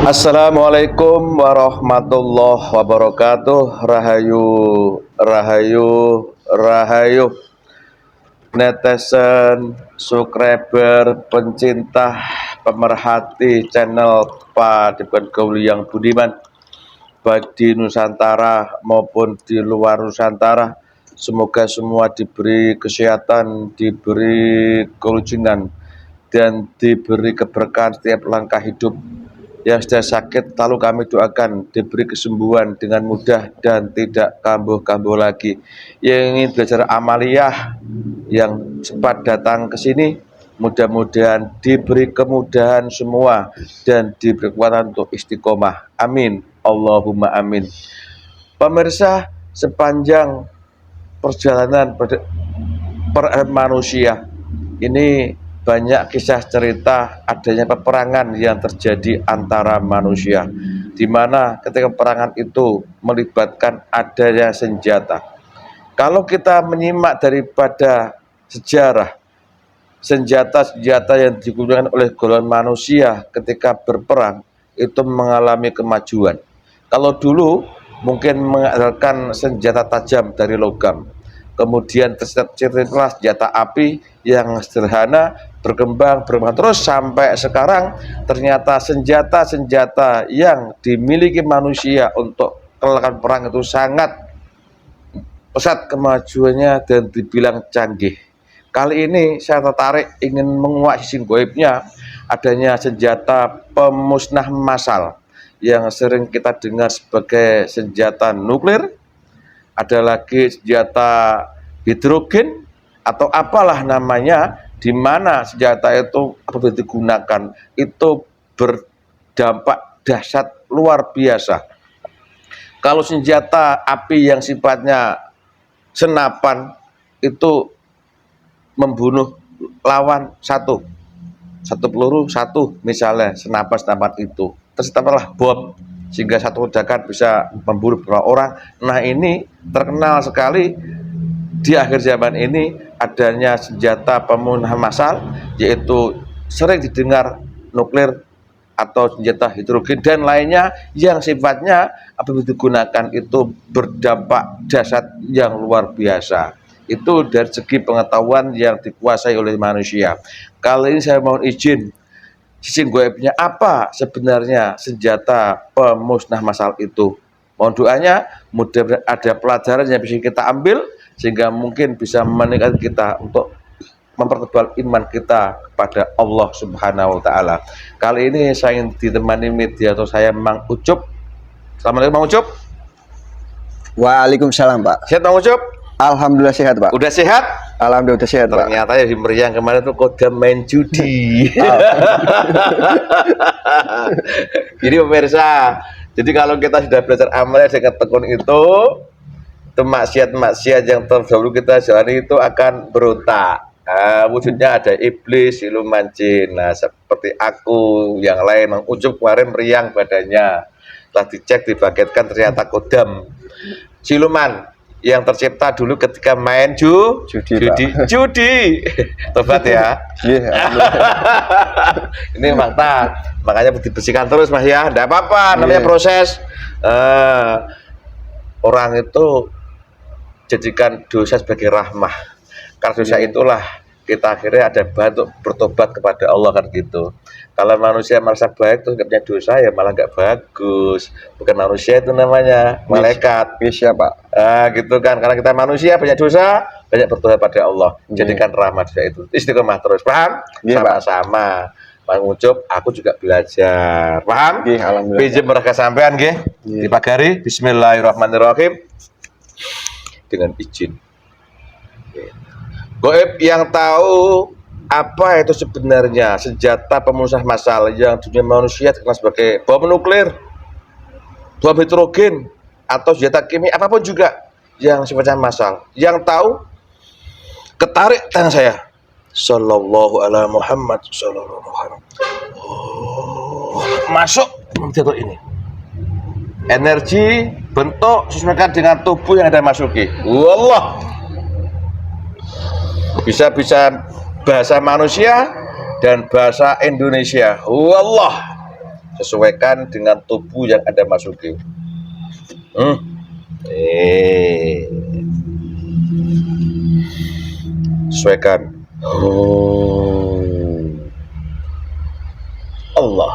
Assalamualaikum warahmatullahi wabarakatuh. Rahayu, rahayu, rahayu. Netizen, subscriber, pencinta, pemerhati channel Pak Dipkan Gauli yang budiman, baik di Nusantara maupun di luar Nusantara. Semoga semua diberi kesehatan, diberi kelucingan, dan diberi keberkahan setiap langkah hidup. Yang sudah sakit lalu kami doakan diberi kesembuhan dengan mudah dan tidak kambuh-kambuh lagi. Yang ingin belajar amaliyah yang cepat datang ke sini, mudah-mudahan diberi kemudahan semua dan diberi kekuatan untuk istiqomah. Amin. Allahumma amin. Pemirsa, sepanjang perjalanan manusia ini banyak kisah cerita adanya peperangan yang terjadi antara manusia, di mana ketika peperangan itu melibatkan adanya senjata. Kalau kita menyimak daripada sejarah, senjata-senjata yang digunakan oleh golongan manusia ketika berperang itu mengalami kemajuan. Kalau dulu mungkin mengandalkan senjata tajam dari logam, kemudian terciptalah senjata api yang sederhana, berkembang terus sampai sekarang ternyata senjata-senjata yang dimiliki manusia untuk melakukan perang itu sangat pesat kemajuannya dan dibilang canggih. Kali ini saya tertarik ingin menguak sisi goibnya adanya senjata pemusnah massal yang sering kita dengar sebagai senjata nuklir, ada lagi senjata hidrogen atau apalah namanya, di mana senjata itu apabila digunakan itu berdampak dahsyat luar biasa. Kalau senjata api yang sifatnya senapan itu membunuh lawan satu peluru satu, misalnya senapan itu terciptalah bom sehingga satu ledakan bisa membunuh beberapa orang. Nah, ini terkenal sekali di akhir zaman ini adanya senjata pemusnahan massal, yaitu sering didengar nuklir atau senjata hidrogen dan lainnya yang sifatnya apabila digunakan itu berdampak dahsyat yang luar biasa. Itu dari segi pengetahuan yang dikuasai oleh manusia. Kali ini saya mohon izin, sisi goibnya apa sebenarnya senjata pemusnah massal itu. Mohon doanya, mudah-mudahan ada pelajaran yang bisa kita ambil sehingga mungkin bisa meningkatkan kita untuk mempertebal iman kita kepada Allah Subhanahu wa Ta'ala. Kali ini saya ingin ditemani media atau saya Mang Ucup. Assalamualaikum Mang Ucup. Waalaikumsalam Pak. Sehat Mang Ucup? Alhamdulillah sehat Pak. Udah sehat? Alhamdulillah udah sehat Pak. Ternyata ya di meriang kemarin tuh kodam main judi. Jadi pemirsa, jadi kalau kita sudah belajar amalnya dengan tekun itu maksiat-maksiat yang terdahulu kita jalani itu akan berontak. Wujudnya ada iblis, siluman jin. Nah, seperti aku, yang lain, Mang Ucup kemarin meriang badannya. Setelah dicek, dibagetkan ternyata kodam siluman yang tercipta dulu ketika main judi. Tobat ya. Ini fakta. Makanya dibersihkan terus Mas ya. Enggak apa-apa, namanya proses. Orang itu jadikan dosa sebagai rahmah. Karena dosa itulah kita akhirnya ada bahan untuk bertobat kepada Allah, kan gitu. Kalau manusia merasa baik terus nggak punya dosa ya malah nggak bagus. Bukan manusia itu namanya, malaikat. Bisa Pak. Gitu kan. Karena kita manusia banyak dosa, banyak bertobat pada Allah. Jadikan rahmat dosa itu. Istiqomah terus, paham? Sama-sama. Mang Ucup, aku juga belajar. Paham? Alhamdulillah. Pinjam mereka sampean nggih. Dipagari. Bismillahirrahmanirrahim. Dengan izin. Goib yang tahu apa itu sebenarnya senjata pemusnah massal yang dunia manusia dikenal sebagai bom nuklir, bom hidrogen, atau senjata kimia apapun juga yang sifatnya massal. Yang tahu, ketarik tangan saya. Sallallahu ala Muhammad, sallallahu Muhammad. Masuk jatuh ini. Energi bentuk sesuaikan dengan tubuh yang ada masuki. Wallah. Bisa bahasa manusia dan bahasa Indonesia. Wallah. Sesuaikan dengan tubuh yang Anda masuki. Sesuaikan. Allah.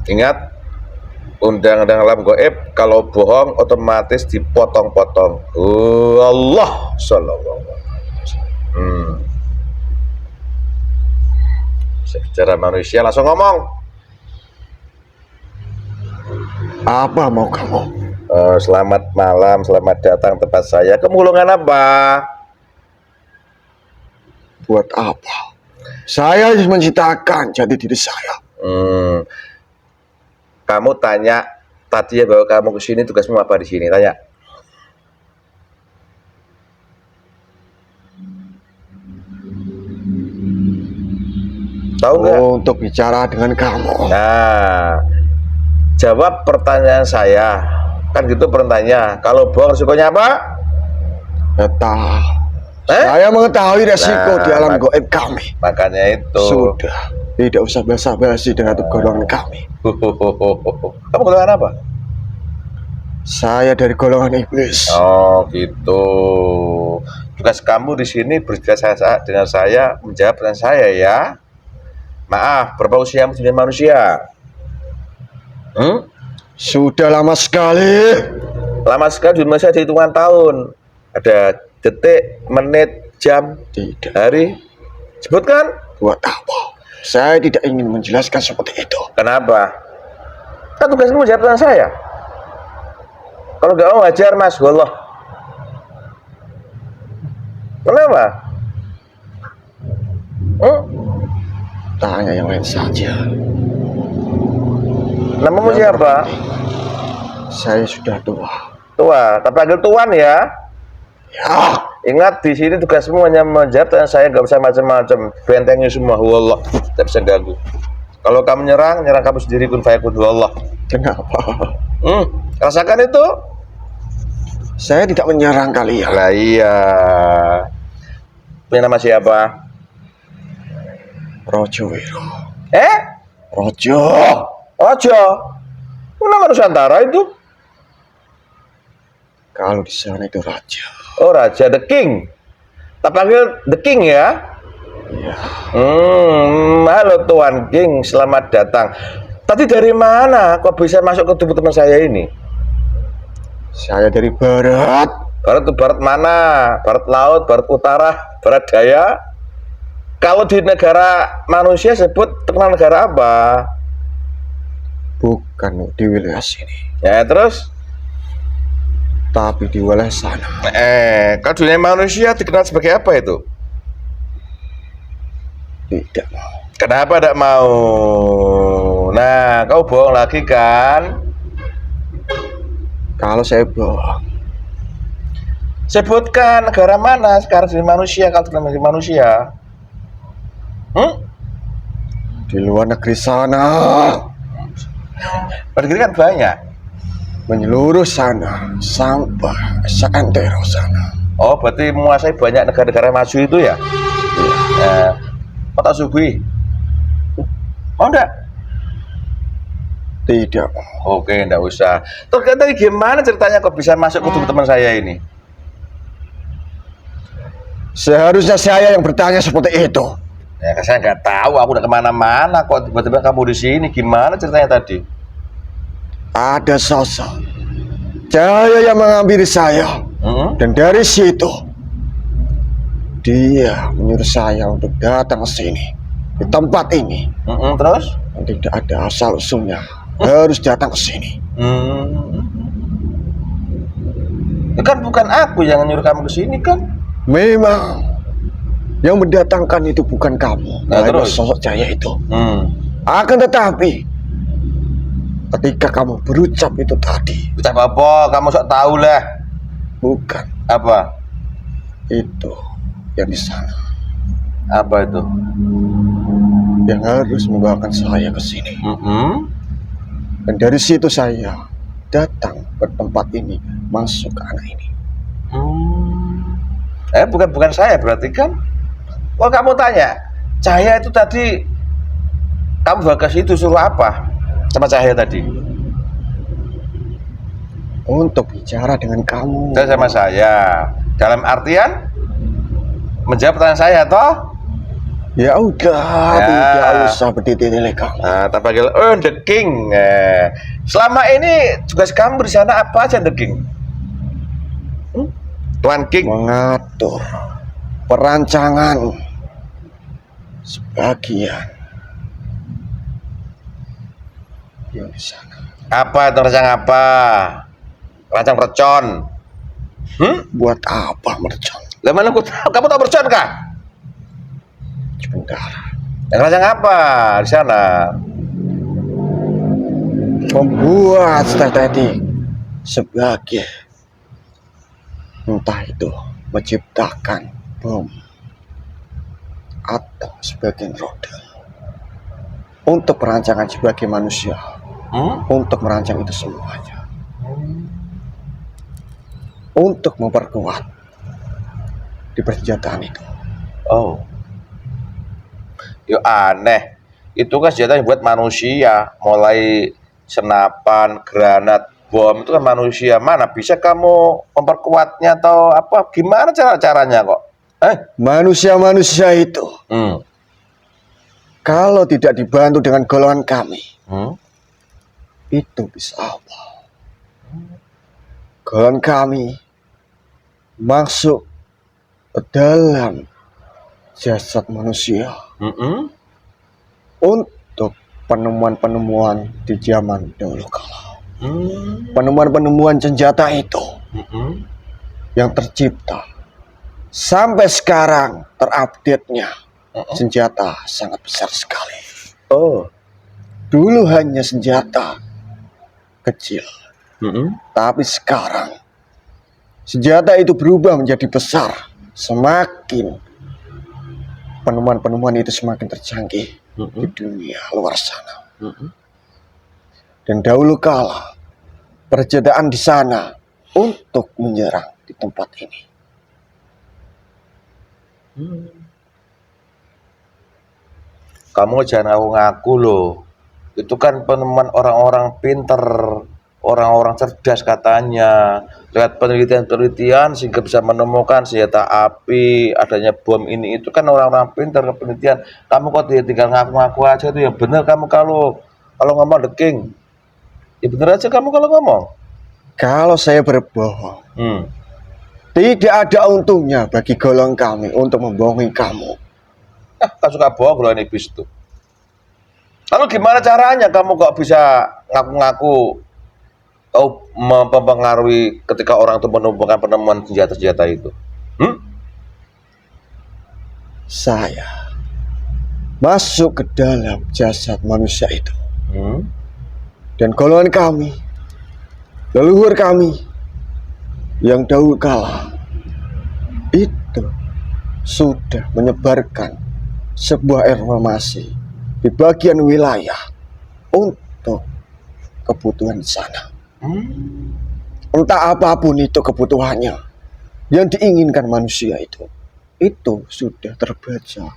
Ingat, undang-undang alam gaib, kalau bohong otomatis dipotong-potong. Allah sallallahu alaihi wasallam. Secara manusia langsung ngomong. Apa mau kamu? Selamat malam, selamat datang tempat saya. Kemulungan apa? Buat apa? Saya harus menciptakan jati diri saya. Kamu tanya tadi ya bahwa kamu kesini tugasmu apa di sini? Tanya. Tahu nggak? Untuk bicara dengan kamu. Nah, jawab pertanyaan saya. Kan gitu pertanyaannya. Kalau bohong resikonya apa? Saya mengetahui resiko di alam gaib kami. Makanya itu. Sudah, tidak usah basa-basi dengan golongan kami. Kamu golongan apa? Saya dari golongan iblis. Oh gitu. Tugas kamu di sini berbicara dengan saya, menjawab dengan saya ya. Maaf, berapa usiamu jadi manusia? Sudah lama sekali. Lama sekali di Indonesia, ada hitungan tahun. Ada detik, menit, jam, Tidak. hari. Sebutkan. Buat apa? Saya tidak ingin menjelaskan seperti itu. Kenapa? Kan tugasmu menjawab dengan saya. Kalau nggak mau hajar mas, wallah. Kenapa? Tanya yang lain saja. Namamu siapa? Saya sudah tua. Tua, tak panggil tuan ya. Ya. Ingat di sini tugasmu hanya menjawab dan saya nggak bisa macam-macam. Bentengi semua, wallah. Tidak bisa ganggu. Kalau kamu nyerang kamu sendiri, kun fayakun, wallah. Kenapa? Rasakan itu. Saya tidak menyerang kalian. Lah iya. Punya nama siapa? Rojo Wiro. Rojo. Rojo. Nama Nusantara itu. Kalau di sana itu raja. Oh raja, the king. Tak panggil the king ya. Iya. Halo Tuan King, selamat datang. Tadi dari mana kok bisa masuk ke tubuh teman saya ini? Saya dari barat. Barat itu barat mana? Barat laut, barat utara, barat daya. Kalau di negara manusia sebut terkenal negara apa? Bukan di wilayah sini. Ya terus? Tapi di wilayah sana. Kalau dunia manusia dikenal sebagai apa itu? Tidak mau. Kenapa tidak mau? Nah, kau bohong lagi kan? Kalau saya bohong, sebutkan negara mana sekarang di manusia kalau di manusia? di luar negeri sana. Negeri kan banyak. Menyeluruh sana sampai seantero sana. Oh, berarti menguasai banyak negara-negara maju itu ya? Iya. Kota Sugui. Mau enggak? Tidak. Oke, enggak usah. Terus tadi gimana ceritanya kok bisa masuk ke tubuh teman saya ini? Seharusnya saya yang bertanya seperti itu. Ya, saya nggak tahu. Aku udah kemana-mana kok tiba-tiba kamu di sini. Gimana ceritanya tadi? Ada sosok cahaya yang menghampiri saya, dan dari situ dia menyuruh saya untuk datang ke sini, di tempat ini. Terus? Tidak ada asal usulnya, harus datang ke sini. Ya kan bukan aku yang nyuruh kamu ke sini kan? Memang yang mendatangkan itu bukan kamu, terus sosok cahaya itu. Akan tetapi ketika kamu berucap itu tadi. Ucap apa? Kamu sok tahu lah. Bukan. Apa? Itu yang di sana. Apa itu? Yang harus membawakan saya ke sini. Dan dari situ saya datang ke tempat ini, masuk ke anak ini. Bukan saya berarti kan. Oh, kamu tanya, Cahaya itu tadi kamu bagas itu suruh apa sama Cahaya tadi? Untuk bicara dengan kamu. Dan sama saya. Dalam artian menjawab pertanyaan saya toh? Ya udah, tidak usah berdiri kamu. Nah, tak panggil The King. Selama ini tugas kamu di sana apa aja, The King? Tuan King. Mengatur perancangan sebagian yang di sana. Apa itu rancang apa? Rancang mercon. Buat apa mercon? Lah mana aku tahu? Kamu tahu mercon kah? Sebentar. Yang rancang apa di sana? Membuat strategi sebagai entah itu menciptakan bom atau sebagian roda untuk perancangan sebagai manusia, untuk merancang itu semuanya, untuk memperkuat di persenjataan itu. Oh, yo aneh. Itu kan senjata yang buat manusia, mulai senapan, granat, bom itu kan manusia. Mana bisa kamu memperkuatnya atau apa? Gimana caranya kok? Manusia-manusia itu kalau tidak dibantu dengan golongan kami, itu bisa apa? Golongan kami masuk ke dalam jasad manusia untuk penemuan-penemuan di zaman dahulu kala. Penemuan-penemuan senjata itu yang tercipta sampai sekarang terupdate-nya senjata sangat besar sekali. Oh, dulu hanya senjata kecil, tapi sekarang senjata itu berubah menjadi besar. Semakin penemuan-penemuan itu semakin tercanggih di dunia luar sana. Dan dahulu kala persenjataan di sana untuk menyerang di tempat ini. Kamu jangan ngaku-ngaku loh. Itu kan penemuan orang-orang pinter, orang-orang cerdas katanya. Lihat penelitian-penelitian sehingga bisa menemukan senjata api, adanya bom ini itu kan orang-orang pinter ke penelitian. Kamu kok tinggal ngaku-ngaku aja itu ya bener kamu kalau ngomong The King. Ya bener aja kamu kalau ngomong. Kalau saya berbohong, tidak ada untungnya bagi golongan kami untuk membohongi kamu. Kan suka bohong kalau ini bis itu. Lalu gimana caranya kamu kok bisa ngaku-ngaku kau mempengaruhi ketika orang itu menemukan penemuan senjata-senjata itu? Saya masuk ke dalam jasad manusia itu. Dan golongan kami, leluhur kami yang dahulu kala itu sudah menyebarkan sebuah informasi di bagian wilayah untuk kebutuhan di sana. Entah apapun itu kebutuhannya yang diinginkan manusia itu sudah terbaca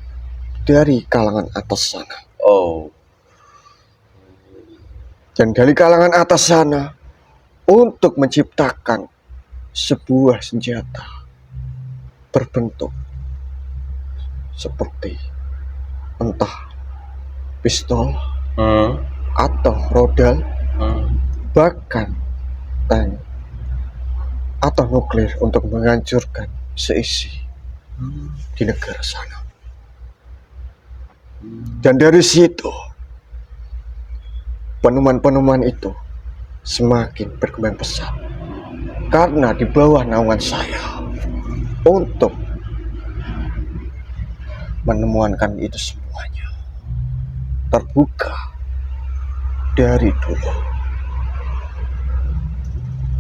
dari kalangan atas sana. Oh. Dan dari kalangan atas sana untuk menciptakan sebuah senjata berbentuk seperti entah pistol atau rodal, bahkan tank atau nuklir untuk menghancurkan seisi di negara sana. Dan dari situ penemuan-penemuan itu semakin berkembang pesat karena di bawah naungan saya untuk menemukan itu semuanya terbuka dari dulu.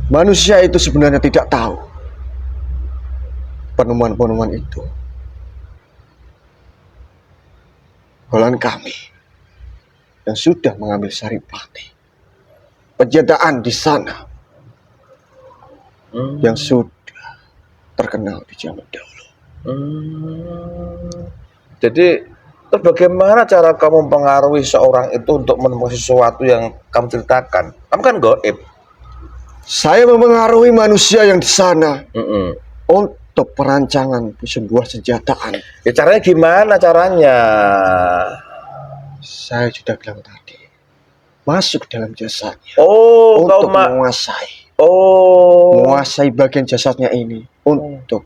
Manusia itu sebenarnya tidak tahu penemuan-penemuan itu. Golongan kami yang sudah mengambil saripati penjagaan di sana yang sudah terkenal di zaman dahulu. Jadi terus bagaimana cara kamu mempengaruhi seorang itu untuk menemukan sesuatu yang kamu ceritakan? Kamu kan gaib. Saya memengaruhi manusia yang di sana untuk perancangan sebuah senjataan. Ya caranya gimana caranya? Saya sudah bilang tadi, masuk dalam jasadnya. Oh, untuk menguasai. Menguasai bagian jasadnya ini untuk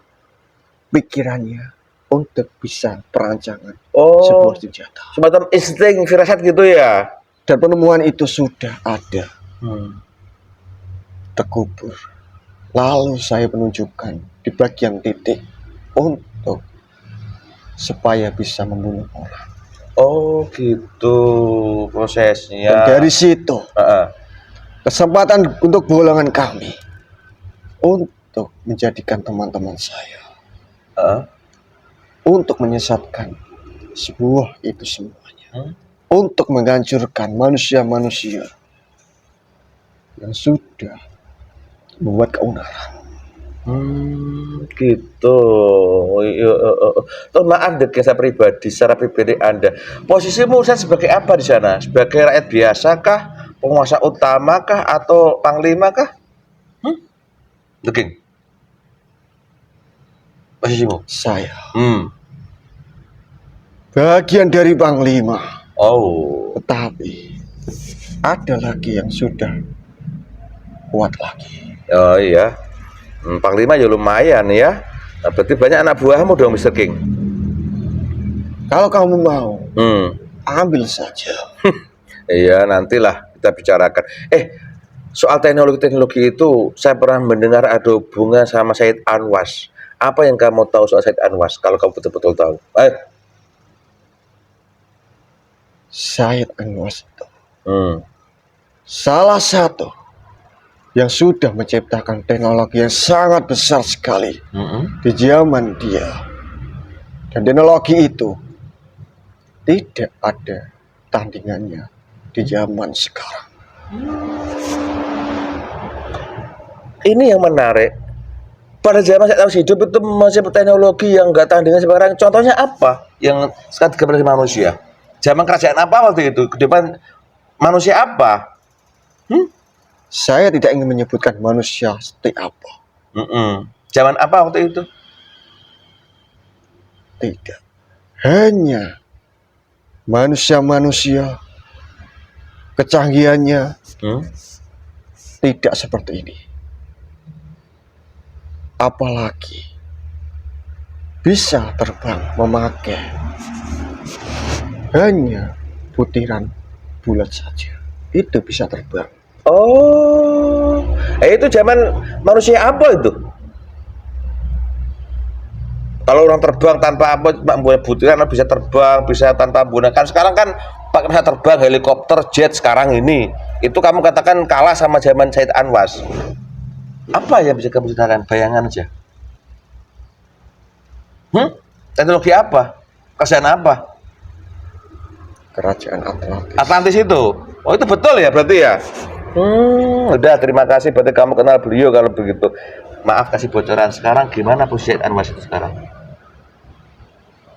pikirannya, untuk bisa perancangan sebuah senjata. Semacam insting firasat gitu ya. Dan penemuan itu sudah ada. Terkubur. Lalu saya menunjukkan di bagian titik untuk supaya bisa membunuh orang. Oh gitu prosesnya. Dan dari situ kesempatan untuk golongan kami untuk menjadikan teman-teman saya untuk menyesatkan sebuah itu semuanya, untuk menghancurkan manusia-manusia yang sudah membuat keonaran. Gitu. Tuh maaf deh, saya pribadi, secara pribadi Anda, posisimu saya sebagai apa di sana? Sebagai rakyat biasa kah? Penguasa utama kah? Atau panglima kah? Looking. Posisimu? Saya bagian dari panglima. Tetapi ada lagi yang sudah kuat lagi. Oh iya, panglima ya lumayan ya. Nah, berarti banyak anak buahmu dong, Mr. King. Kalau kamu mau, ambil saja. Iya, nantilah kita bicarakan. Soal teknologi itu, saya pernah mendengar ada hubungan sama Said Anwas. Apa yang kamu tahu soal Said Anwas? Kalau kamu betul-betul tahu. Said Anwas itu salah satu yang sudah menciptakan teknologi yang sangat besar sekali di zaman dia. Dan teknologi itu tidak ada tandingannya di zaman sekarang. Ini yang menarik. Pada zaman saya hidup itu masih teknologi yang nggak tandingan sekarang. Contohnya apa? Yang sekarang dikembali manusia. Zaman kerajaan apa waktu itu? Ke depan manusia apa? Saya tidak ingin menyebutkan manusia seperti apa. Zaman apa waktu itu? Tidak. Hanya manusia-manusia kecanggihannya tidak seperti ini. Apalagi bisa terbang memakai hanya butiran bulat saja. Itu bisa terbang. Itu zaman manusia apa itu? Kalau orang terbang tanpa apa, membuat butiran bisa terbang, bisa tanpa menggunakan. Sekarang kan pakai bisa terbang, helikopter, jet sekarang ini. Itu kamu katakan kalah sama zaman Said Anwas. Apa yang bisa kamu ceritakan? Bayangan aja. Teknologi apa? Kerajaan apa? Kerajaan Atlantis. Atlantis itu. Oh, itu betul ya berarti ya? Udah, terima kasih, berarti kamu kenal beliau kalau begitu. Maaf kasih bocoran, sekarang gimana posisi Said Anwas itu sekarang?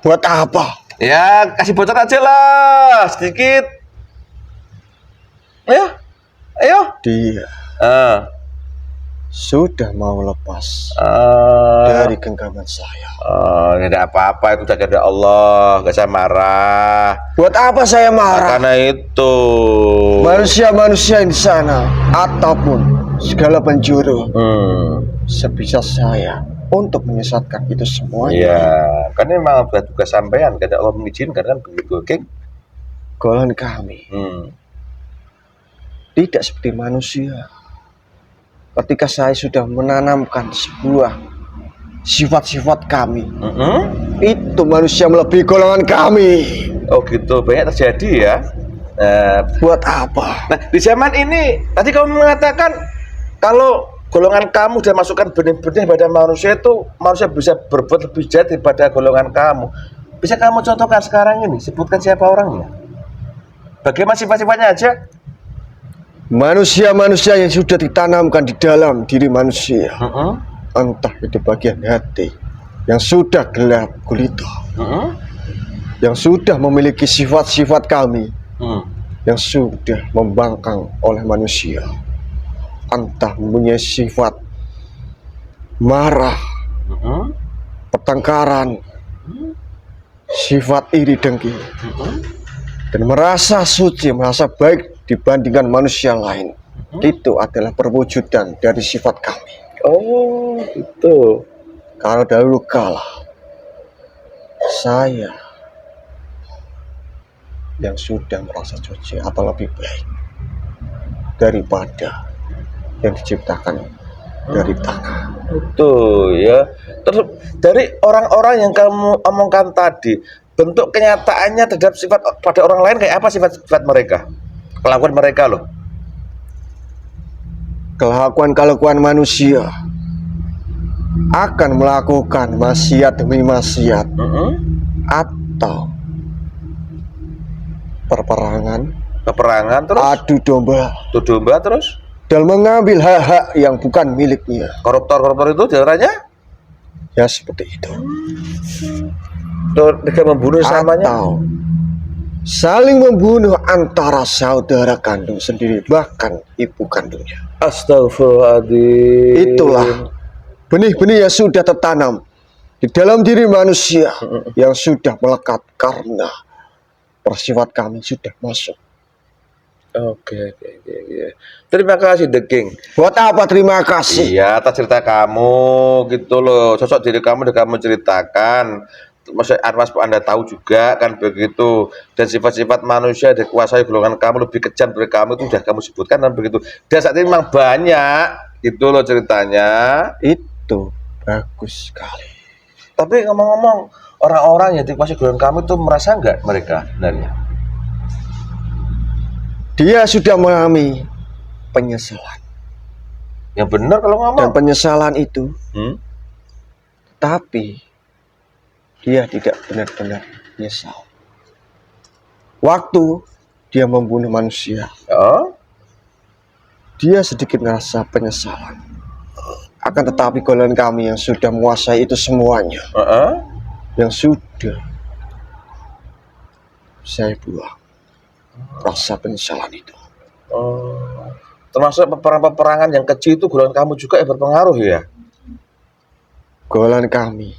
Buat apa? Ya, kasih bocoran aja lah, sedikit. Ayo. Dia sudah mau lepas dari genggaman saya. Tidak apa-apa, itu saja dari Allah, gak saya marah. Buat apa saya marah? Karena itu manusia-manusia yang di sana ataupun segala penjuru sebisa saya untuk menyesatkan itu semuanya. Iya, kan ini memang buat tugas sampean, karena Allah mengizinkan kan begitu, King. Golongan kami tidak seperti manusia. Ketika saya sudah menanamkan sebuah sifat-sifat kami, itu manusia melebihi golongan kami. Oh gitu, banyak terjadi ya. Buat apa? Nah, di zaman ini tadi kamu mengatakan kalau golongan kamu sudah masukkan benih-benih pada manusia, itu manusia bisa berbuat lebih jahat daripada golongan kamu. Bisa kamu contohkan sekarang ini? Sebutkan siapa orangnya? Bagaimana sifat-sifatnya aja? Manusia-manusia yang sudah ditanamkan di dalam diri manusia, entah itu bagian hati, yang sudah gelap gulita, yang sudah memiliki sifat-sifat kami, yang sudah membangkang oleh manusia, entah mempunyai sifat marah, pertengkaran, sifat iri dengki, dan merasa suci, merasa baik dibandingkan manusia lain. Itu adalah perwujudan dari sifat kami. Oh, itu. Kalau dahulu kala saya yang sudah merasa suci atau lebih baik daripada yang diciptakan dari tanah. Itu ya. Terus dari orang-orang yang kamu omongkan tadi, bentuk kenyataannya terhadap sifat pada orang lain kayak apa sifat-sifat mereka? Kelakuan mereka loh. Kelakuan-kelakuan manusia akan melakukan maksiat demi maksiat, atau peperangan, terus adu domba, terus dan mengambil hak-hak yang bukan miliknya. Koruptor itu caranya Ya seperti itu. Dengan membunuh samanya, Atau saling membunuh antara saudara kandung sendiri, bahkan ibu kandungnya. Astagfirullahaladzim. Itulah benih-benih yang sudah tertanam di dalam diri manusia, yang sudah melekat karena persifat kami sudah masuk. Oke. Terima kasih The King. Buat apa terima kasih? Iya, atas cerita kamu gitu loh. Sosok diri kamu udah kamu ceritakan. Maksudnya Anda tahu juga kan begitu. Dan sifat-sifat manusia dikuasai golongan kamu lebih kejam dari kamu itu sudah kamu sebutkan dan begitu. Dan saat ini memang banyak gitu loh ceritanya. Itu bagus sekali. Tapi ngomong-ngomong, orang-orang yang dikuasai golongan kamu itu merasa enggak mereka sebenarnya? Dia sudah mengalami penyesalan. Yang benar kalau ngomong. Dan penyesalan itu, tapi dia tidak benar-benar menyesal. Waktu dia membunuh manusia, dia sedikit merasa penyesalan. Akan tetapi golongan kami yang sudah menguasai itu semuanya, yang sudah saya buang rasa penyesalan itu. Termasuk peperangan yang kecil itu golongan kamu juga yang berpengaruh ya? Golongan kami,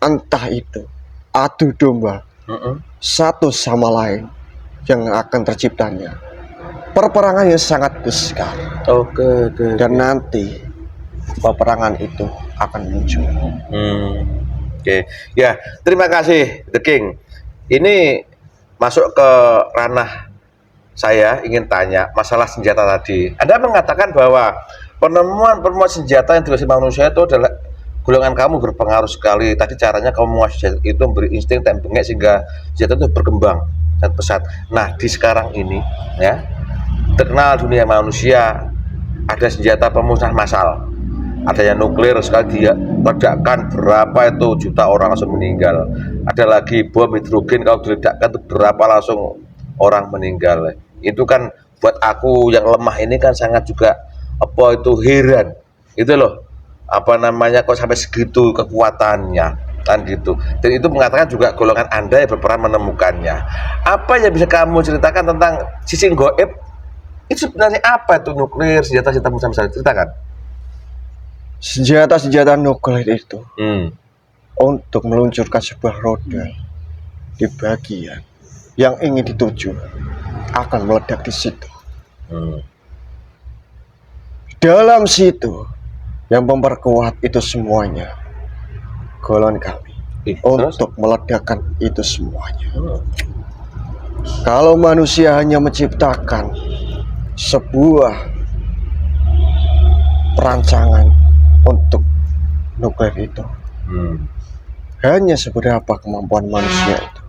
entah itu adu domba satu sama lain yang akan terciptanya, perperangan yang sangat besar. Oke. Dan nanti peperangan itu akan muncul. Oke. Ya, terima kasih The King. Ini masuk ke ranah saya ingin tanya masalah senjata tadi. Anda mengatakan bahwa penemuan senjata yang dikasih manusia itu adalah golongan kamu berpengaruh sekali. Tadi caranya kamu menguasai itu memberi insting dan bengek sehingga senjata itu berkembang dan pesat. Nah, di sekarang ini ya, terkenal dunia manusia ada senjata pemusnah massal. Ada yang nuklir, sekali dia ledakkan berapa itu juta orang langsung meninggal. Ada lagi bom hidrogen, kalau diledakkan itu berapa langsung orang meninggal. Itu kan buat aku yang lemah ini kan sangat juga heran. Itu loh, kok sampai segitu kekuatannya kan gitu. Dan itu mengatakan juga golongan Anda yang berperan menemukannya. Apa yang bisa kamu ceritakan tentang sisi gaib? Itu sebenarnya apa itu nuklir, senjata-senjata musnah, ceritakan. Senjata-senjata nuklir itu untuk meluncurkan sebuah roda di bagian yang ingin dituju akan meledak di situ. Dalam situ yang memperkuat itu semuanya golongan kami untuk meledakkan itu semuanya. Kalau manusia hanya menciptakan sebuah perancangan untuk nuklir itu, hanya seberapa kemampuan manusia itu.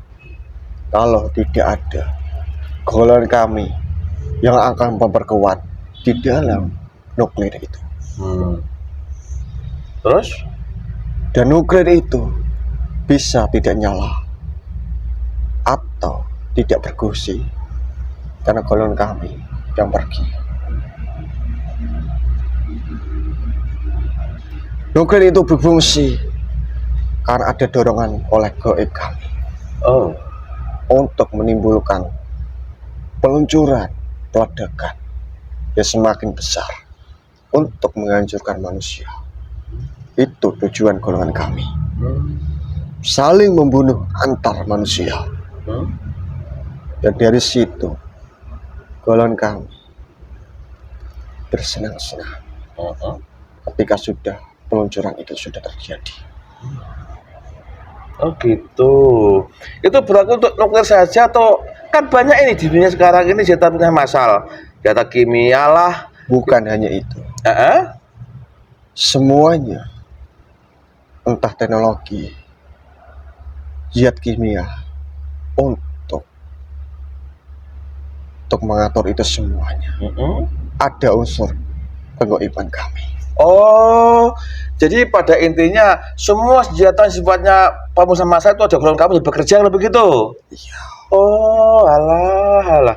Kalau tidak ada golongan kami yang akan memperkuat di dalam nuklir itu. Terus? Dan nuklir itu bisa tidak nyala atau tidak berfungsi karena golongan kami yang pergi. Nuklir itu berfungsi karena ada dorongan oleh gaib kami Oh. untuk menimbulkan peluncuran peledakan yang semakin besar untuk menghancurkan manusia. Itu tujuan golongan kami. Saling membunuh antar manusia. Dan dari situ golongan kami bersenang-senang ketika sudah peluncuran itu sudah terjadi. Oh gitu. Itu berlaku untuk nuklir saja atau kan banyak ini di dunia sekarang ini senjata massal, senjata kimia lah. Bukan hanya itu, semuanya, entah teknologi, zat kimia, untuk mengatur itu semuanya. Ada unsur kegoiban kami. Oh, jadi pada intinya semua senjata yang sifatnya pemusnah massa itu ada golongan kamu yang bekerja kalau begitu. Iya. Oh, alah.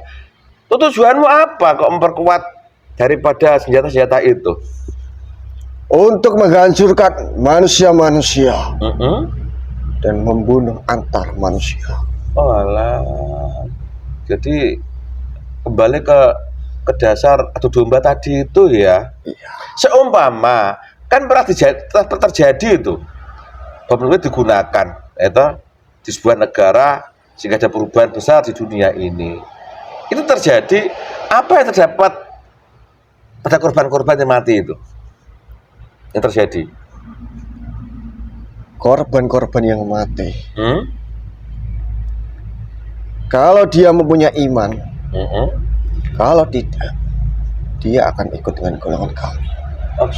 Tujuanmu apa kok memperkuat daripada senjata-senjata itu? Untuk menghancurkan manusia-manusia dan membunuh antar manusia. Oh, alah. Jadi kembali ke dasar adu domba tadi itu ya. Iya. Seumpama kan pernah terjadi itu bom nuklir digunakan itu di sebuah negara sehingga ada perubahan besar di dunia ini. Itu terjadi, apa yang terdapat pada korban-korban yang mati itu? Yang terjadi Korban-korban yang mati, kalau dia mempunyai iman, kalau tidak, dia akan ikut dengan golongan kami. Oh,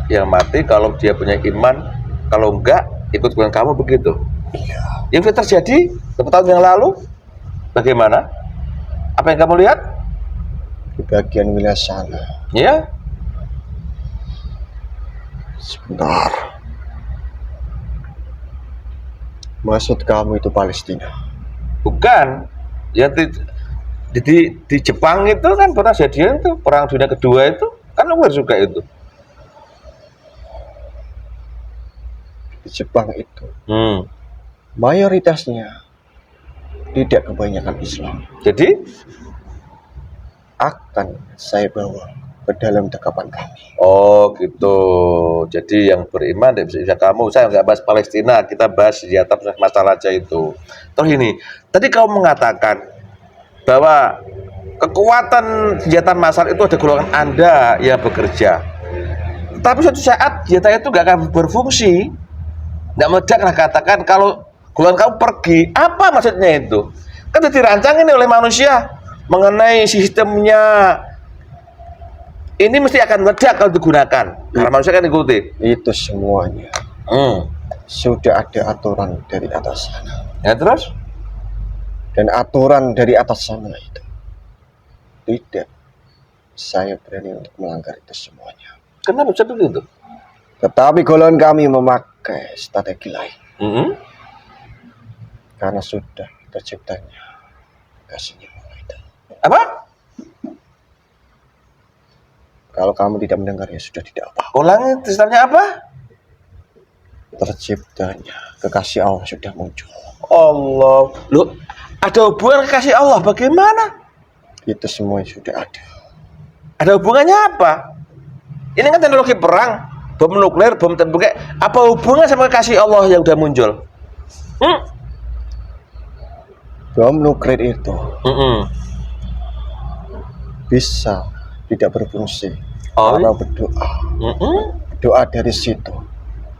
yang mati kalau dia punya iman, kalau enggak ikut dengan kamu begitu. Iya. Yang sudah terjadi beberapa tahun yang lalu, bagaimana? Apa yang kamu lihat? Di bagian wilayah sana. Ya, Sebentar. Maksud kamu itu Palestina? bukan. Yang di Jepang itu kan pernah jadian itu perang dunia kedua itu kan nuklir juga itu. Di Jepang itu mayoritasnya tidak kebanyakan Islam. Jadi Akan saya bawa ke dalam tangkapan kami. oh gitu. Jadi yang beriman tidak bisa kamu. Saya nggak bahas Palestina, kita bahas senjata masalah aja itu. Terus ini, tadi kamu mengatakan bahwa kekuatan senjata massal itu ada golongan Anda yang bekerja. Tapi suatu saat senjata itu nggak akan berfungsi, nggak meledak lah katakan kalau golongan kamu pergi. Apa maksudnya itu? Kan sudah dirancang ini oleh manusia mengenai sistemnya. Ini mesti akan meledak kalau digunakan karena manusia kan ikuti. Itu semuanya sudah ada aturan dari atas sana. Ya terus? Dan aturan dari atas sana itu tidak saya berani untuk melanggar itu semuanya. Kenapa bisa begitu? Tetapi golongan kami memakai strategi lain. Karena sudah terciptanya kasihnya itu. Apa? Kalau kamu tidak mendengarnya sudah tidak apa. Ulangi tulisannya apa? Terciptanya kekasih Allah sudah muncul. Allah. Loh, ada hubungan kekasih Allah bagaimana? Itu semua sudah ada. Ada hubungannya apa? Ini kan teknologi perang, bom nuklir, bom terbuka. Apa hubungan sama kekasih Allah yang udah muncul? Bom nuklir itu bisa tidak berfungsi kalau berdoa. Doa dari situ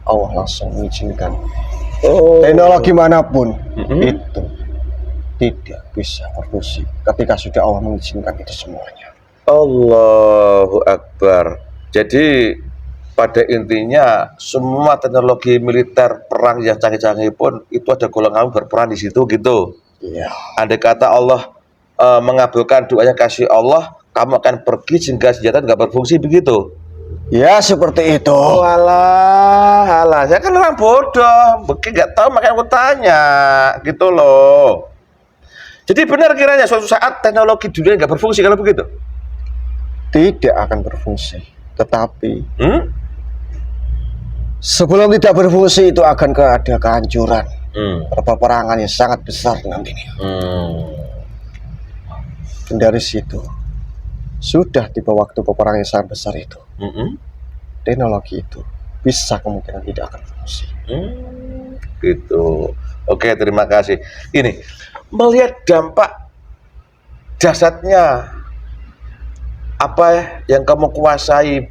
Allah langsung mengizinkan. Teknologi manapun itu tidak bisa berfungsi ketika sudah Allah mengizinkan itu semuanya. Allahu Akbar. Jadi pada intinya semua teknologi militer perang yang canggih-canggih pun itu ada golongan berperan di situ gitu. Iya. Andai kata Allah mengabulkan doanya kasih Allah, kamu akan pergi sehingga senjata nggak berfungsi begitu. Ya seperti itu. Alah, saya kan orang bodoh, mungkin nggak tahu makanya aku tanya, gitu loh. Jadi benar kiranya suatu saat teknologi dunia nggak berfungsi kalau begitu? Tidak akan berfungsi, tetapi Sebelum tidak berfungsi itu akan ada kehancuran, peperangan yang sangat besar nantinya. Dan dari situ sudah tiba waktu peperangan yang sangat besar itu. Teknologi itu bisa kemungkinan tidak akan fungsi. Gitu. Oke, terima kasih. Ini melihat dampak jasadnya apa yang kamu kuasai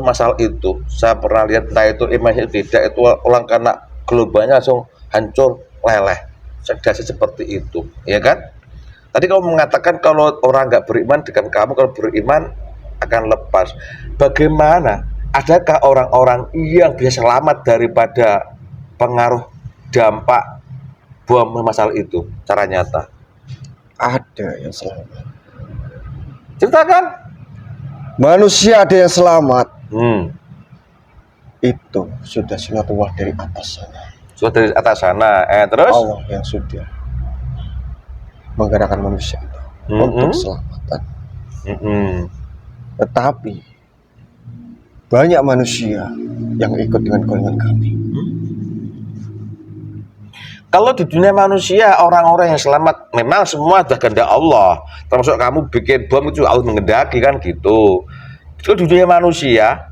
masalah itu. Saya pernah lihat entah itu image tidak itu orang karena globalnya langsung hancur leleh. Sedasi seperti itu, ya kan? Tadi kamu mengatakan kalau orang nggak beriman dengan kamu, kalau beriman akan lepas. Bagaimana? Adakah orang-orang yang bisa selamat daripada pengaruh dampak bom masalah itu? Cara nyata. Ada yang selamat. Ceritakan. Manusia ada yang selamat. Itu sudah sunatullah dari atas sana. Sudah dari atas sana. Terus? Allah yang sudah menggerakkan manusia itu untuk keselamatan. Tetapi banyak manusia yang ikut dengan golongan kami. Kalau di dunia manusia orang-orang yang selamat memang semua sudah kehendak Allah. Termasuk kamu bikin bom itu Allah mengendaki kan gitu. Kalau di dunia manusia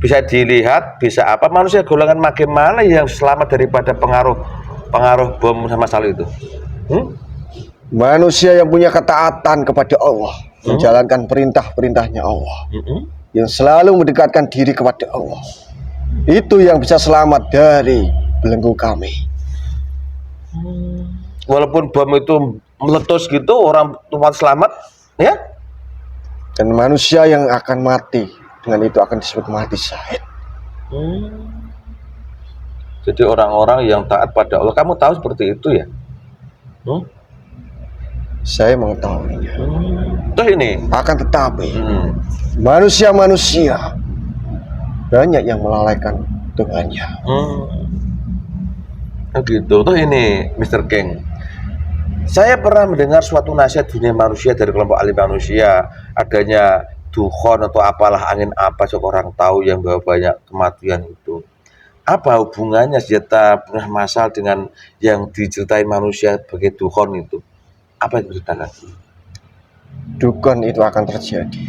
bisa dilihat bisa apa manusia golongan bagaimana yang selamat daripada pengaruh bom sama masalah itu? Manusia yang punya ketaatan kepada Allah, menjalankan perintah-perintahnya Allah, yang selalu mendekatkan diri kepada Allah. Itu yang bisa selamat dari belenggu kami. Walaupun bom itu meletus gitu orang cuma selamat ya. Dan manusia yang akan mati dengan itu akan disebut mati syahid. Jadi orang-orang yang taat pada Allah, kamu tahu seperti itu ya? Saya mengetahuinya. Terus ini akan tetapi manusia-manusia banyak yang melalaikan Tuhannya. Gitu. Tuh ini Mr. King. Saya pernah mendengar suatu nasihat dunia manusia dari kelompok ahli manusia, adanya dukhon atau apalah angin apa seorang tahu yang bawa banyak kematian itu. Apa hubungannya senjata punah massal dengan yang diceritain manusia sebagai dukhon itu? Apa yang diceritakan? Dukhon itu akan terjadi.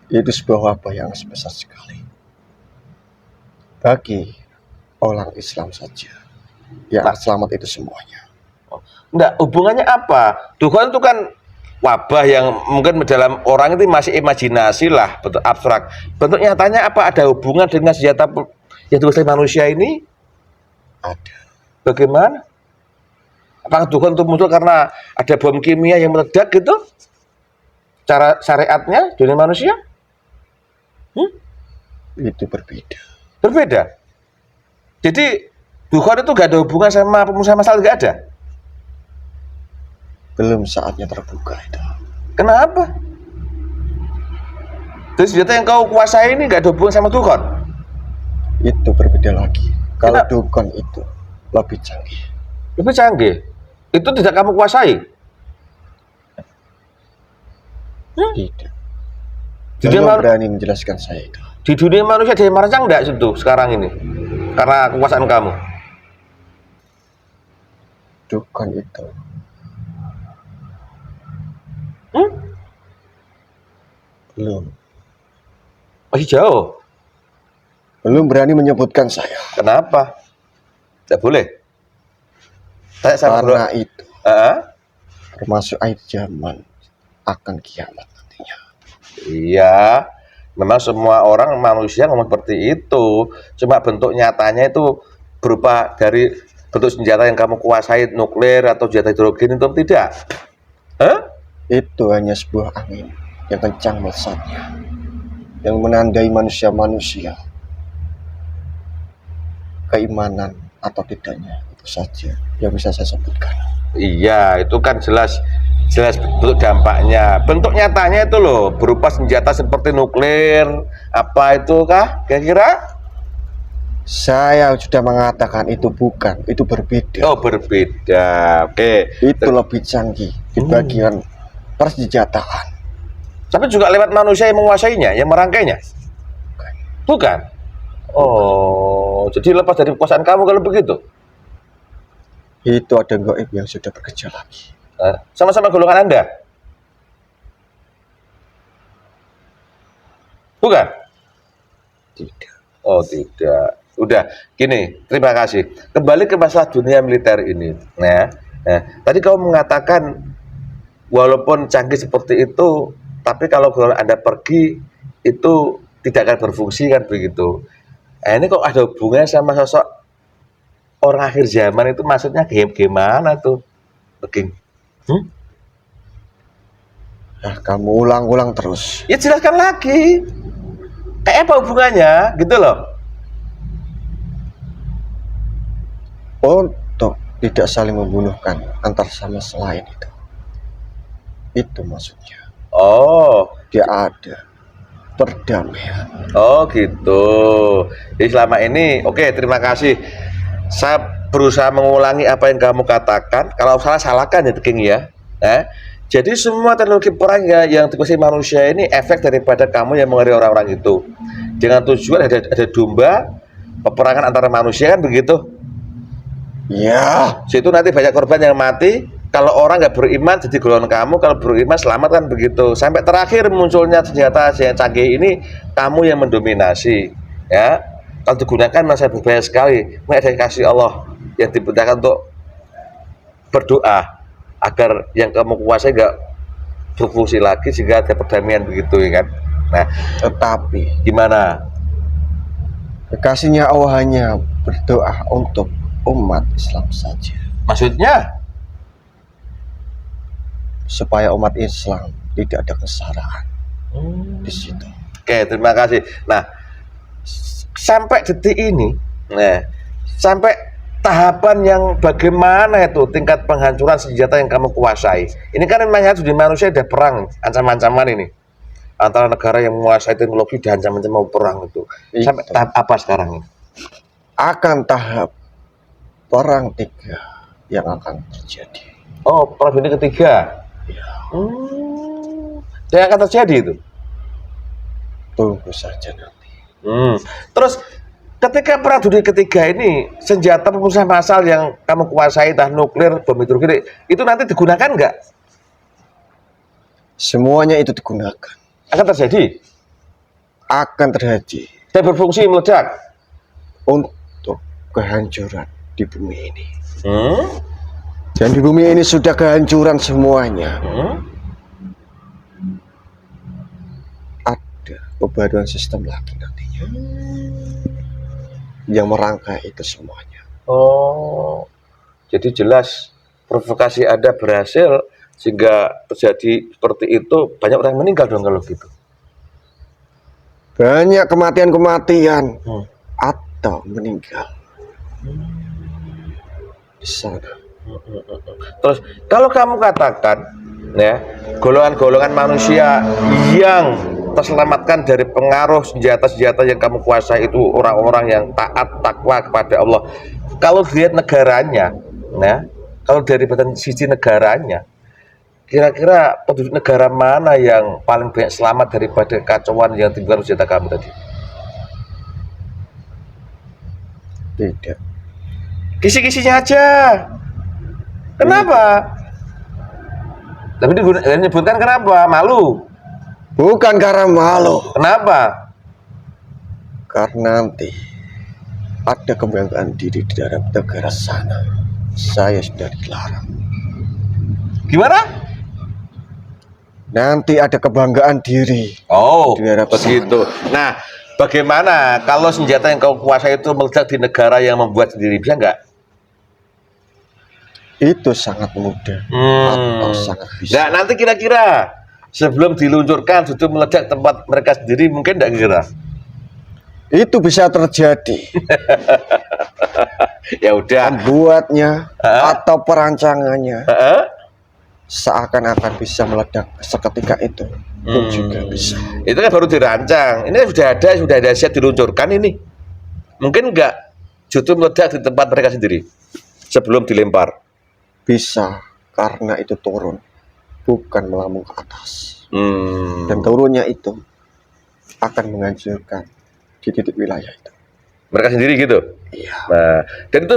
Itu sebuah wabah yang besar sekali. Bagi orang Islam saja yang selamat itu semuanya. Enggak, hubungannya apa? Dukhon itu kan wabah yang mungkin dalam orang itu masih imajinasi lah, bentuk abstrak. Bentuk nyatanya apa? Ada hubungan dengan senjata yang dikuasai manusia ini? Ada. Bagaimana? Apakah dukhon itu muncul karena ada bom kimia yang meledak gitu? Cara syariatnya dunia manusia? Itu berbeda. Berbeda. Jadi dukhon itu gak ada hubungan sama pemusnahan massal, gak ada? Belum saatnya terbuka itu. Kenapa? Terus senjata yang kau kuasai ini gak ada hubungan sama dukhon? Itu berbeda lagi. Kalau dukhon itu lebih canggih. Lebih canggih? Itu tidak kamu kuasai? Tidak. Belum berani menjelaskan saya itu. Di dunia manusia ada yang merancang enggak situ sekarang ini? Karena kekuasaan kamu. Dukhon itu belum. Masih jauh. Belum berani menyebutkan saya. Kenapa? Tidak boleh. Karena itu termasuk akhir zaman akan kiamat nantinya. Iya, memang semua orang manusia ngomong seperti itu. Cuma bentuk nyatanya itu berupa dari bentuk senjata yang kamu kuasai, nuklir atau senjata hidrogen itu tidak. Itu hanya sebuah angin yang kencang melesatnya, yang menandai manusia-manusia keimanan atau tidaknya, itu saja yang bisa saya sebutkan. Iya, itu kan jelas bentuk dampaknya. Bentuk nyatanya itu loh berupa senjata seperti nuklir apa itu kah kira-kira? Saya sudah mengatakan itu bukan, itu berbeda. Oh, berbeda. Oke. Itu lebih canggih di bagian persenjataan. Tapi juga lewat manusia yang menguasainya, yang merangkainya. Bukan. Oh, jadi lepas dari kekuasaan kamu kalau begitu? Itu ada gaib yang sudah bekerja lagi. Sama-sama golongan Anda? Bukan? Tidak. Oh, tidak. Udah, gini, terima kasih. Kembali ke masalah dunia militer ini. Nah, tadi kamu mengatakan walaupun canggih seperti itu, tapi kalau Anda pergi itu tidak akan berfungsi kan begitu. Nah, ini kok ada hubungannya sama sosok orang akhir zaman itu, maksudnya gimana tuh, King? Kamu ulang-ulang terus. Ya jelaskan lagi. Kayak apa hubungannya, gitu loh. Untuk tidak saling membunuhkan antar sama selain itu. Itu maksudnya. Oh, Dia ada perdamaian. oh gitu. Jadi selama ini, oke, terima kasih. Saya berusaha mengulangi apa yang kamu katakan. Kalau salah, salahkan ya, King ya. Jadi semua teknologi perang yang dikuasai manusia ini efek daripada kamu yang mengeri orang-orang itu. Dengan tujuan ada domba peperangan antara manusia kan begitu. Ya, Situ nanti banyak korban yang mati. Kalau orang nggak beriman jadi golongan kamu, kalau beriman selamat kan begitu. Sampai terakhir munculnya senjata yang canggih ini, kamu yang mendominasi. Ya, kalau digunakan masih berbahaya sekali. Ini ada kasih Allah yang diperintahkan untuk berdoa agar yang kamu kuasai nggak berfungsi lagi sehingga ada perdamaian begitu ya kan. Nah, tetapi gimana? kekasihnya Allah hanya berdoa untuk umat Islam saja. Maksudnya? Supaya umat Islam tidak ada kesalahan di situ. Oke, terima kasih. Nah, sampai detik ini, sampai tahapan yang bagaimana itu tingkat penghancuran senjata yang kamu kuasai. Ini kan memang di manusia ada perang, ancam-ancaman ini antara negara yang menguasai teknologi dan ancam-ancam mau perang itu. Sampai tahap apa sekarang ini? Akan tahap perang tiga yang akan terjadi. Oh, perang dunia ketiga. Ya, Yang akan terjadi itu. tunggu saja nanti. Terus ketika perang dunia ketiga ini, senjata pemusnah massal yang kamu kuasai, entah nuklir, bom hidrogen, itu nanti digunakan nggak? Semuanya itu digunakan. Akan terjadi? Akan terjadi. Dan berfungsi meledak? Untuk kehancuran di bumi ini. Dan di bumi ini sudah kehancuran semuanya. Ada pembaruan sistem lagi nantinya yang merangkai itu semuanya. Oh, jadi jelas provokasi Anda berhasil sehingga terjadi seperti itu. Banyak orang meninggal dong kalau gitu. Banyak kematian-kematian atau meninggal di sana. Terus kalau kamu katakan ya, golongan-golongan manusia yang terselamatkan dari pengaruh senjata-senjata yang kamu kuasai itu orang-orang yang taat takwa kepada Allah. Kalau dilihat negaranya, nah, kalau dari sisi negaranya, kira-kira penduduk negara mana yang paling banyak selamat daripada kacauan yang timbul senjata kamu tadi? Tidak. Kisi-kisinya aja. Kenapa? Tapi disebutkan kenapa? Malu. Bukan karena malu. Kenapa? Karena nanti ada kebanggaan diri di dalam negara sana. Saya sudah dilarang. Gimana? Nanti ada kebanggaan diri. Oh, di dalam begitu. sana. Nah, bagaimana kalau senjata yang kau kuasai itu meledak di negara yang membuat sendiri, bisa nggak? Itu sangat mudah atau sangat bisa. Nah, nanti kira-kira sebelum diluncurkan itu meledak tempat mereka sendiri, mungkin nggak kira? Itu bisa terjadi. Ya udah. Pembuatnya atau perancangannya seakan-akan bisa meledak seketika itu pun juga bisa. Itu kan baru dirancang. Ini sudah ada siap diluncurkan ini. Mungkin nggak justru meledak di tempat mereka sendiri sebelum dilempar. Bisa karena itu turun, bukan melambung ke atas. Dan turunnya itu akan menghancurkan di titik wilayah itu. Mereka sendiri gitu. Iya. Nah, dan itu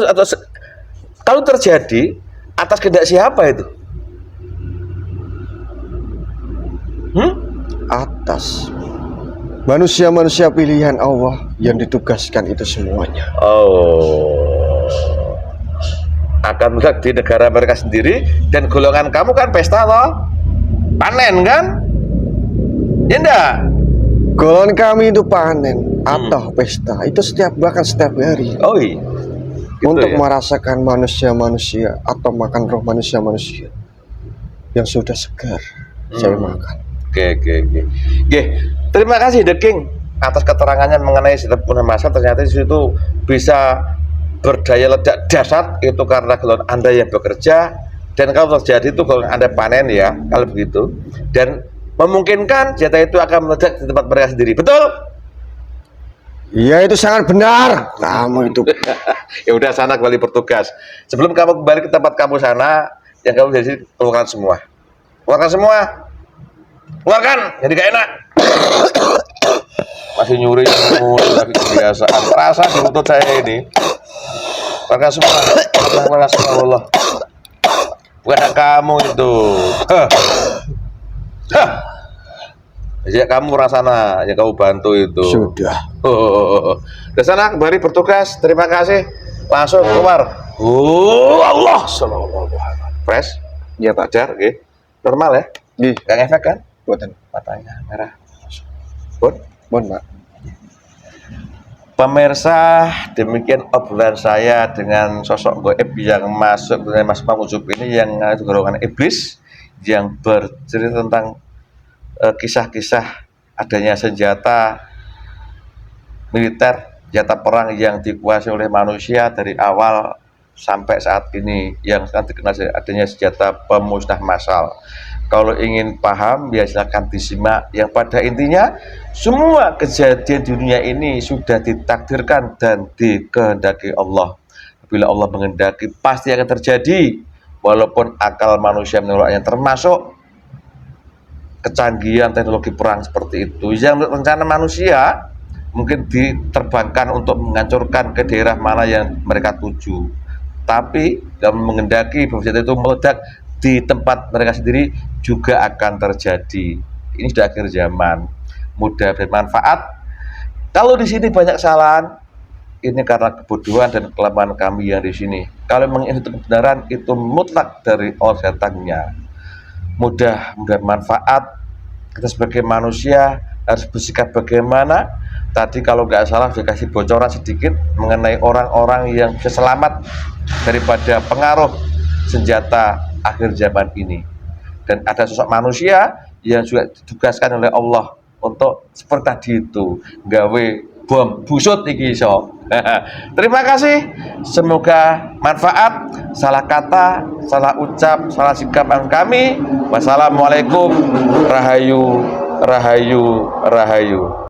kalau terjadi atas kehendak siapa itu? Atas manusia-manusia pilihan Allah yang ditugaskan itu semuanya. Oh, akan melihat di negara mereka sendiri, dan golongan kamu kan pesta loh, panen kan? Ya enggak? Golongan kami itu panen atau pesta itu bahkan setiap hari. Oh iya. Gitu Untuk ya? merasakan manusia-manusia atau makan roh manusia-manusia yang sudah segar saya makan. Oke. Oke. Terima kasih The King atas keterangannya mengenai sistem punah massal. Ternyata di situ bisa berdaya ledak dahsyat itu karena golongan Anda yang bekerja, dan kalau terjadi itu golongan Anda panen ya, kalau begitu, dan memungkinkan senjata itu akan meledak di tempat mereka sendiri. Betul? Iya, itu sangat benar. Kamu itu Ya udah, sana kembali bertugas. Sebelum kamu kembali ke tempat kamu sana, yang kamu jadi keluarkan semua. Keluarkan semua. Keluarkan, jadi gak enak. Masih nyuri lagi kebiasaan. Terasa di lutut saya ini. Keluarkan semua. Keluarkan semua, Allah. Bukan kamu itu. Jadi kamu orang sana yang kamu bantu itu. sudah. Ke sana kembali bertugas. Terima kasih. Langsung keluar. Allah. Sallallahu alaihi wasallam. Fresh. Ya Pak Jar, oke. Normal ya? Ih, Gak ngefek kan? buatan. Matanya merah. Bon. Mohon Pak. Pemirsa, demikian obrolan saya dengan sosok goib yang masuk dengan Mas Mangujub ini, yang golongan iblis, yang bercerita tentang kisah-kisah adanya senjata militer, senjata perang yang dikuasai oleh manusia dari awal sampai saat ini, yang sekarang dikenal adanya senjata pemusnah massal. Kalau ingin paham, ya silakan disimak. Yang pada intinya, semua kejadian di dunia ini sudah ditakdirkan dan dikehendaki Allah. Bila Allah menghendaki, pasti akan terjadi. Walaupun akal manusia menolaknya, termasuk kecanggihan teknologi perang seperti itu. Yang rencana manusia mungkin diterbangkan untuk menghancurkan ke daerah mana yang mereka tuju. Tapi dalam menghendaki bahwa senjata itu meledak di tempat mereka sendiri juga akan terjadi. Ini sudah akhir zaman. Mudah bermanfaat. Kalau di sini banyak kesalahan, ini karena kebodohan dan kelemahan kami yang di sini. Kalau memang itu kebenaran, itu mutlak dari Allah datangnya. Mudah manfaat. Kita sebagai manusia harus bersikap bagaimana. Tadi kalau nggak salah saya kasih bocoran sedikit mengenai orang-orang yang bisa selamat daripada pengaruh senjata akhir zaman ini. Dan ada sosok manusia yang juga ditugaskan oleh Allah untuk seperti tadi itu, gawe bom busut iki iso. Terima kasih, semoga manfaat. Salah kata, salah ucap, salah sikap kami. Wassalamualaikum, rahayu, rahayu, rahayu.